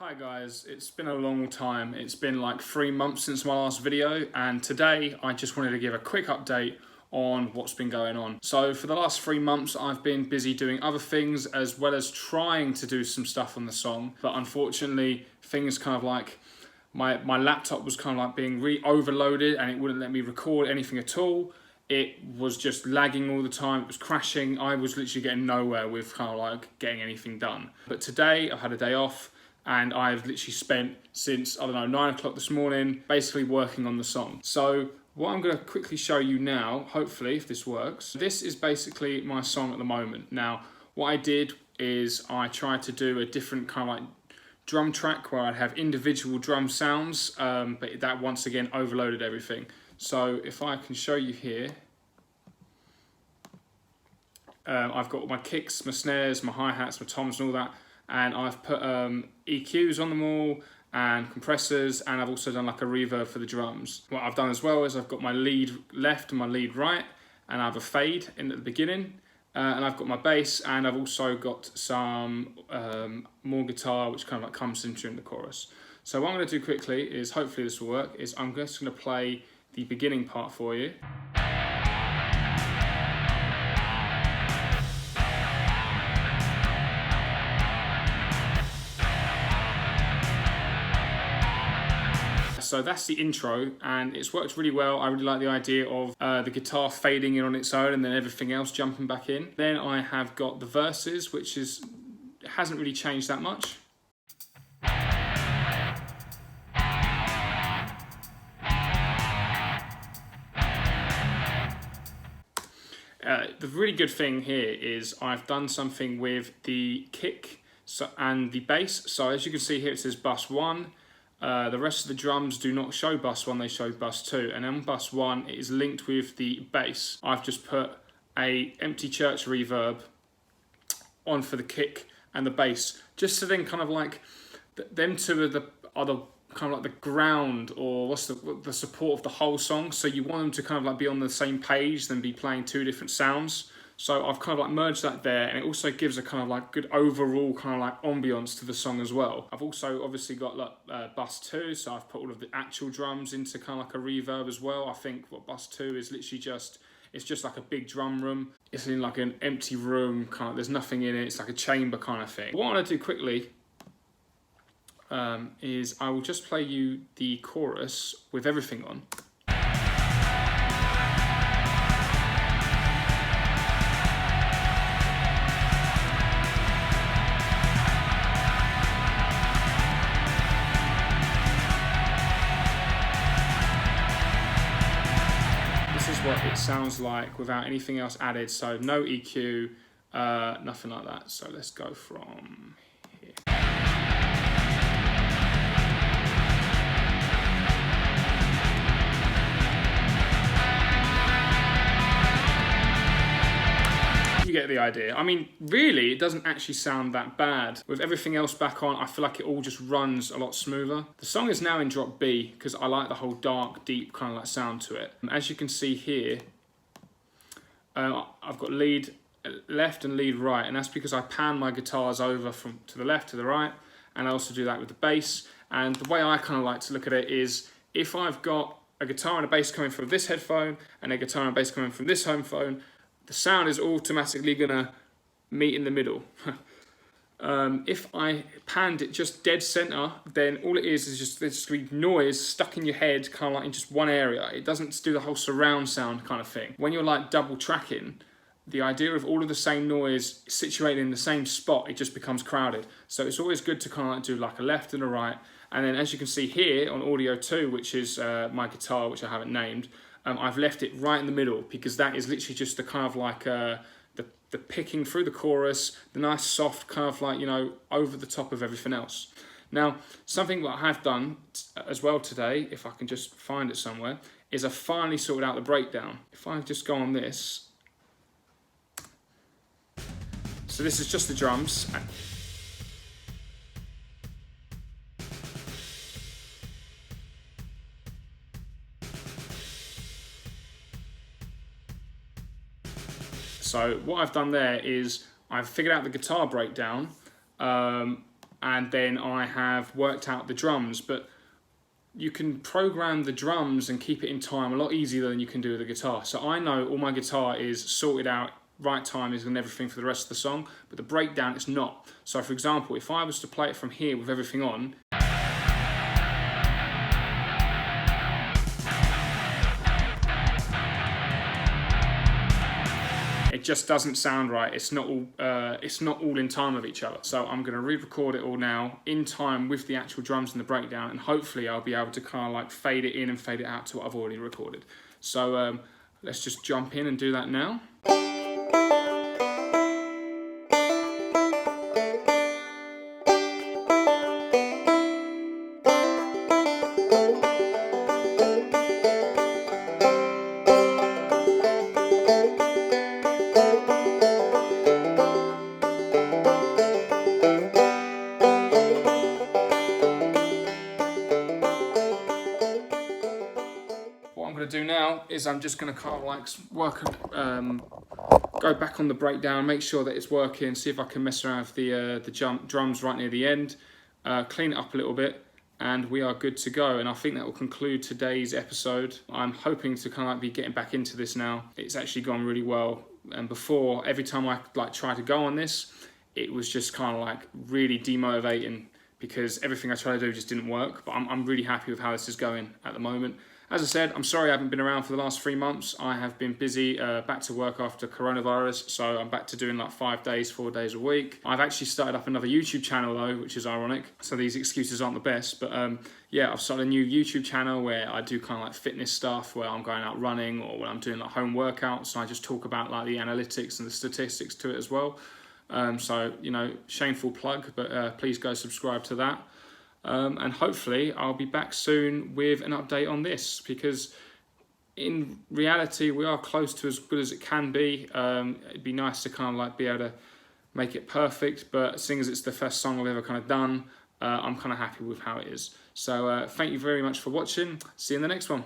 Hi guys, it's been a long time. It's been like 3 months since my last video, and today I just wanted to give a quick update on what's been going on. So for the last 3 months I've been busy doing other things as well as trying to do some stuff on the song, but unfortunately things kind of like my laptop was kind of like being overloaded and it wouldn't let me record anything at all. It was just lagging all the time, it was crashing. I was literally getting nowhere with kind of like getting anything done. But today I've had a day off and I've literally spent since, I don't know, 9 o'clock this morning basically working on the song. So what I'm going to quickly show you now, hopefully if this works, this is basically my song at the moment. Now what I did is I tried to do a different kind of like drum track where I'd have individual drum sounds, but that once again overloaded everything. So if I can show you here, I've got my kicks, my snares, my hi-hats, my toms and all that, and I've put EQs on them all and compressors, and I've also done like a reverb for the drums. What I've done as well is I've got my lead left and my lead right, and I have a fade in at the beginning, and I've got my bass, and I've also got some more guitar which kind of like comes in during the chorus. So what I'm going to do quickly is, hopefully this will work, is I'm just going to play the beginning part for you. So that's the intro, and it's worked really well. I really like the idea of the guitar fading in on its own and then everything else jumping back in. Then I have got the verses, which hasn't really changed that much. The really good thing here is I've done something with the kick and the bass. So as you can see here, it says bus 1. The rest of the drums do not show bus 1, they show bus 2. And on bus 1, it is linked with the bass. I've just put a empty church reverb on for the kick and the bass, just to then kind of like, them two are the kind of like the ground, or what's the support of the whole song. So you want them to kind of like be on the same page than be playing two different sounds. So I've kind of like merged that there, and it also gives a kind of like good overall kind of like ambience to the song as well. I've also obviously got like bus 2, so I've put all of the actual drums into kind of like a reverb as well. I think what bus 2 is literally it's just like a big drum room. It's in like an empty room, kind of, there's nothing in it. It's like a chamber kind of thing. What I want to do quickly is I will just play you the chorus with everything on. This is what it sounds like without anything else added, so no EQ, nothing like that. So let's go from here. You get the idea. I mean, really, it doesn't actually sound that bad. With everything else back on, I feel like it all just runs a lot smoother. The song is now in drop B because I like the whole dark, deep kind of like sound to it. As you can see here, I've got lead left and lead right, and that's because I pan my guitars over from to the left to the right, and I also do that with the bass. And the way I kind of like to look at it is, if I've got a guitar and a bass coming from this headphone and a guitar and a bass coming from this phone, the sound is automatically gonna meet in the middle. If I panned it just dead center, then all it is just there's just noise stuck in your head, kind of like in just one area. It doesn't do the whole surround sound kind of thing. When you're like double tracking, the idea of all of the same noise situated in the same spot, it just becomes crowded. So it's always good to kind of like do like a left and a right. And then as you can see here on audio 2, which is my guitar, which I haven't named, I've left it right in the middle because that is literally just the kind of like the picking through the chorus, the nice soft kind of like, you know, over the top of everything else. Now, something that I have done as well today, if I can just find it somewhere, is I finally sorted out the breakdown. If I just go on this, so this is just the drums. So what I've done there is I've figured out the guitar breakdown, and then I have worked out the drums. But you can program the drums and keep it in time a lot easier than you can do with the guitar. So I know all my guitar is sorted out, right timings and everything for the rest of the song, but the breakdown is not. So for example, if I was to play it from here with everything on, it just doesn't sound right. It's not all in time with each other. So I'm going to re-record it all now in time with the actual drums and the breakdown, and hopefully I'll be able to kind of like fade it in and fade it out to what I've already recorded. So let's just jump in and do that now. What I'm going to do now is I'm just going to kind of like go back on the breakdown, make sure that it's working, see if I can mess around with the drums right near the end, clean it up a little bit, and we are good to go. And I think that will conclude today's episode. I'm hoping to kind of like be getting back into this now. It's actually gone really well. And before, every time I like try to go on this, it was just kind of like really demotivating because everything I tried to do just didn't work. But I'm really happy with how this is going at the moment. As I said, I'm sorry I haven't been around for the last 3 months. I have been busy, back to work after coronavirus, so I'm back to doing like 5 days, 4 days a week. I've actually started up another YouTube channel though, which is ironic, so these excuses aren't the best, but yeah, I've started a new YouTube channel where I do kind of like fitness stuff, where I'm going out running or when I'm doing like home workouts, and I just talk about like the analytics and the statistics to it as well. So, you know, shameful plug, but please go subscribe to that. And hopefully I'll be back soon with an update on this, because in reality we are close to as good as it can be. It'd be nice to kind of like be able to make it perfect, but seeing as it's the first song I've ever kind of done, I'm kind of happy with how it is. So thank you very much for watching. See you in the next one.